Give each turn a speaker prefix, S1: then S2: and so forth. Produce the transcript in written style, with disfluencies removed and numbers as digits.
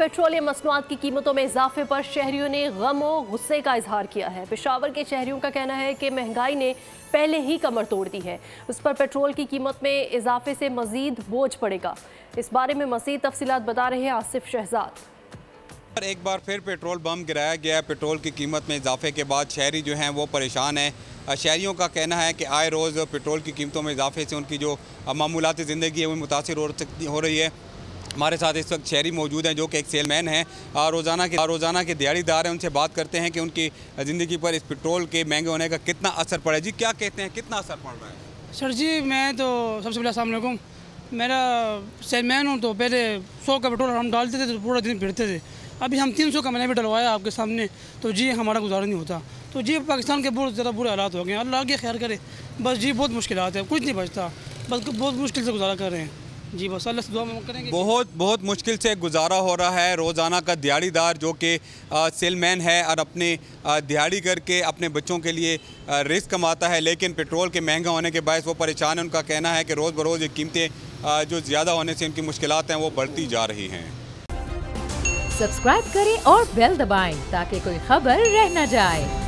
S1: Petroleum मसनूआत की कीमतों में इजाफे पर शहरियों ने गम और गुस्से का इजहार किया है। पेशावर के शहरियों का कहना है कि महंगाई ने पहले ही कमर तोड़ दी है, उस पर पेट्रोल की कीमत में इजाफे से मजीद बोझ पड़ेगा। इस बारे में मजीद तफसीलात बता रहे हैं आसिफ शहजाद।
S2: एक बार फिर पेट्रोल बम गिराया गया है। पेट्रोल की कीमत में इजाफे के बाद शहरी जो हैं वो परेशान हैं। शहरियों का कहना है कि आए रोज़ पेट्रोल की कीमतों में इजाफे से उनकी जो मामूलाती ज़िंदगी है वो मुतासिर हो रही है। हमारे साथ इस वक्त शहरी मौजूद हैं जो कि एक सेलमैन हैं, रोज़ाना के दिहाड़ीदार हैं। उनसे बात करते हैं कि उनकी ज़िंदगी पर इस पेट्रोल के महंगे होने का कितना असर पड़ा है। जी क्या कहते हैं, कितना असर पड़ रहा है?
S3: सर जी मैं तो सबसे पहले अस्सलाम वालेकुम, मेरा सेलमैन हूँ तो पहले 100 का पेट्रोल हम डालते थे तो पूरा दिन फिरते थे। अभी हम 300 का मैंने भी डलवाया आपके सामने, तो जी हमारा गुजारा नहीं होता। तो जी पाकिस्तान के बहुत ज़्यादा बुरे हालात हो गए हैं, अल्लाह आगे खैर करे। बस जी बहुत मुश्किलात है, कुछ नहीं बचता, बस बहुत मुश्किल से गुजारा कर रहे हैं जी। बस अल्लाह से दुआ करेंगे।
S2: बहुत मुश्किल से गुजारा हो रहा है। रोज़ाना का दिहाड़ीदार जो कि सेलमैन है और अपने दिहाड़ी करके अपने बच्चों के लिए रिस्क कमाता है, लेकिन पेट्रोल के महंगा होने के बायस वो परेशान है। उनका कहना है कि रोज़ बरोज़ ये कीमतें जो ज़्यादा होने से उनकी मुश्किलात हैं वो बढ़ती जा रही हैं।
S4: सब्सक्राइब करें और बेल दबाएं ताकि कोई खबर रह न जाए।